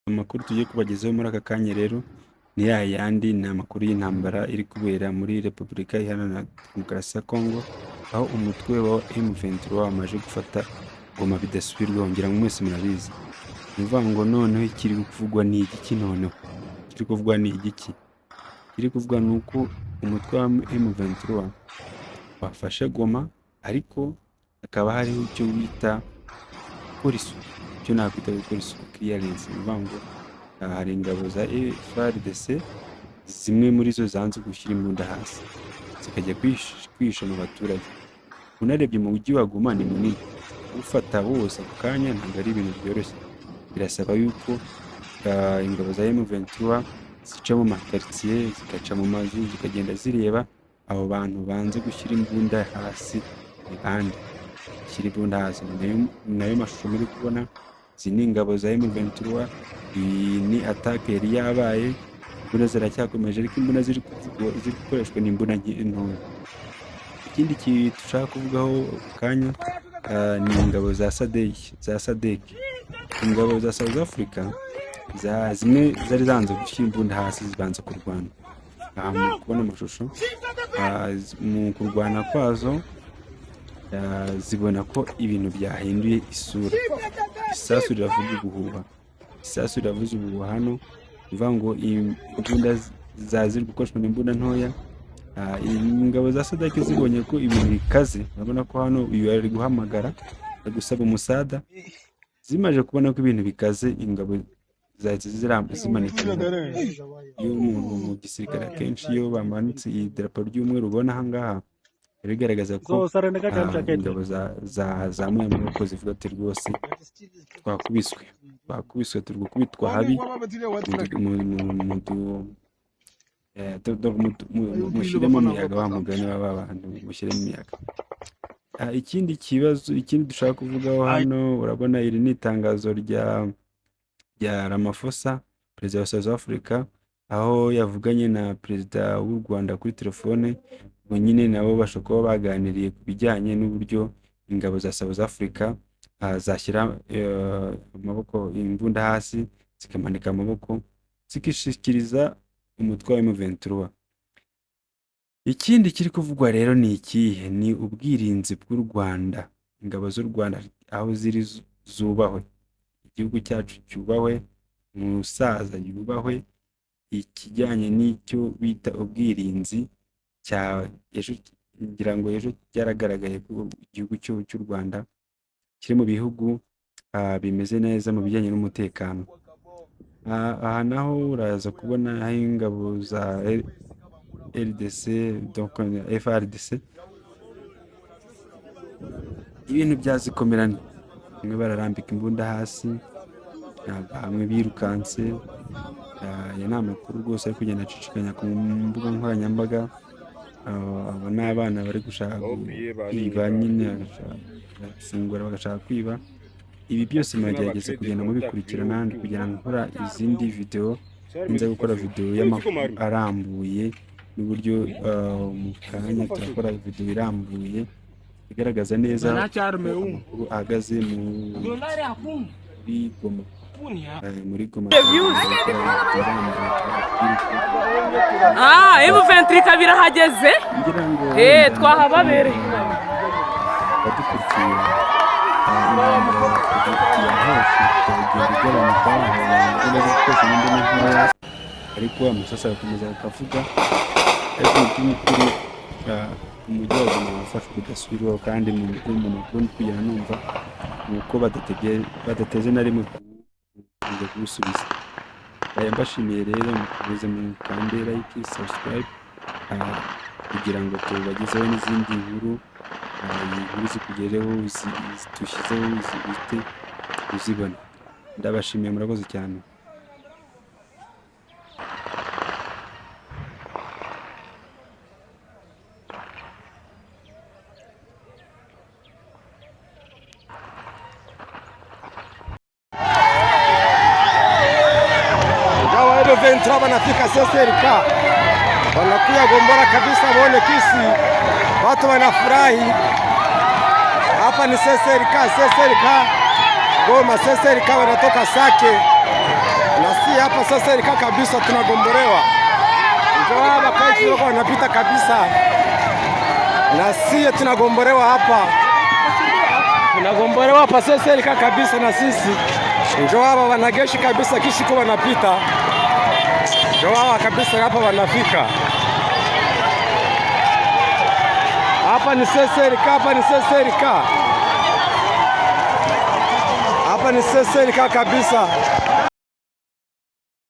Amakuru tugiye kubagezaho muri aka kanya rero ni yandi, ni amakuru y'intambara iri kubera muri Repubulika Iharanira Demokarasi ya Kongo, aho umutwe wa M23 wamaze gufata Goma bidasubirwaho, ngira ngo mwese murabizi. Ni ukuvuga ngo noneho ikiri kuvugwa ni igiki? Noneho ikiri kuvugwa ni igiki? Ikiri kuvugwa ni uko umutwe wa M23 wafashe Goma, ariko hakaba hariho icyo bita gukora isuku, icyo nakwita gukora isuku clearance. Ni ukuvuga ngo hari ingabo za FARDC, zimwe muri zo zanze gushyira imbunda hasi zikajya kwihisha mu baturage. Unarebye mu mujyi wa Goma ni munini, ufata wose ako kanya ntabwo ari ibintu byoroshye. Birasaba yuko ingabo za M23 zica mu makaritsiye, zigaca mu mazu, zikagenda zireba abo bantu banze gushyira imbunda hasi kandi shyira imbunda hasi. Nayo mashusho muri kubona, izi ni ingabo za M23. Iyi ni atake yari yabaye, imbunda ziracyakomeje, ariko imbunda ziri gukoreshwa ni imbunda ntoya. Ikindi dushaka kuvugaho kanya ni ingabo za SADC. Ingabo za South Africa zimwe zari zanze gushyira imbunda hasi, zibanza kurwana. Mu kubona amashusho, mu kurwana kwazo zibona ko ibintu byahinduye isura. Isasu riravuga ubuhuha, isasu riravuze ubuhuha hano, bivuga ngo imbunda ziri gukoreshwa n'imbunda ntoya. Ingabo za SADC zibonye ko ibintu bikaze, urabona ko hano uyu ari guhamagara, ari gusaba umusada. Zimaje kubona ko ibintu bikaze, ingabo zahise zimanika. Iyo umuntu mu gisirikare akenshi iyo bamanitse iyi darapo ry'umweru ubona aha ngaha, bigaragaza ko ingabo zazamuye amaboko, zivuga ati rwose twakubiswe, turi gukubitwa habi, mushyiremo imiyaga, wa mugani w'aba bantu, mushyiremo imiyaga. Ikindi dushaka kuvugaho hano, urabona iri ni itangazo rya Ramaphosa, perezida wa South Africa, aho yavuganye na perezida w'u Rwanda kuri telefone. Ubwo nyine nabo bashobora kuba baganiriye ku bijyanye n'uburyo ingabo za South Africa zashyira amaboko, imbunda hasi, zikamanika amaboko, zikishikiriza umutwe wa M23. Ikindi kiri kuvugwa rero ni ikihe? Ni ubwirinzi bw'u Rwanda. Ingabo z'u Rwanda aho ziri zubahwe, igihugu cyacu cyubahwe, umusaza yubahwe. Ikijyanye n'icyo bita ubwirinzi ejo, ngira ngo ejo byaragaragaye ko igihugu cy'u Rwanda kiri mu bihugu bimeze neza mu bijyanye n'umutekano. Aha naho uraza kubona aho ingabo za RDC, donc FARDC, ibintu byazikomerana. Bamwe bararambika imbunda hasi, bamwe birukanse. Aya ni amakuru rwose ari kugenda acicikanya ku mbuga nkoranyambaga. Abo ni abana bari gushaka kwiba, nyine bagafungura bagashaka kwiba. Ibi byose muragerageza kugenda mubikurikirana, kugira ngo nkora izindi video, nza gukora video y'amakuru arambuye, n'uburyo mu kanya turakora video irambuye igaragaza neza amakuru ahagaze muri Goma. M23 kabira hageze, twahababereye badukurikiye. Ariko amasasu arakomeza akavuga, ariko by'ukuri umujyi wa Goma wafashwe bidasubirwaho, kandi mu makuru kugira numva ni uko badateze na rimwe kuza kuwusubiza. Mbashimiye rero, mukomeze mukande like, subscribe, kugira ngo tubagezeho n'izindi nkuru, inkuru zikugereho, dushyizeho uhite uzibona. Ndabashimiye, murakoze cyane. M23 wanafika SSRK, wanakuya Gombora kabisa, waone kisi watu wanafurahi. Hapa ni SSRK Goma. SSRK wanatoka Sake hapa sasa ilika kabisa tunagombolewa. Ndio hapa kai wako wanapita kabisa. Na sie tunagombolewa hapa. Tunagombolewa hapa sasa ilika kabisa na sisi. Ndio hapa wanajeshi kabisa kishiko wanapita. Ndio hapa kabisa hapa wanafika. Hapa ni seserika, hapa ni seserika. Hapa ni seserika kabisa.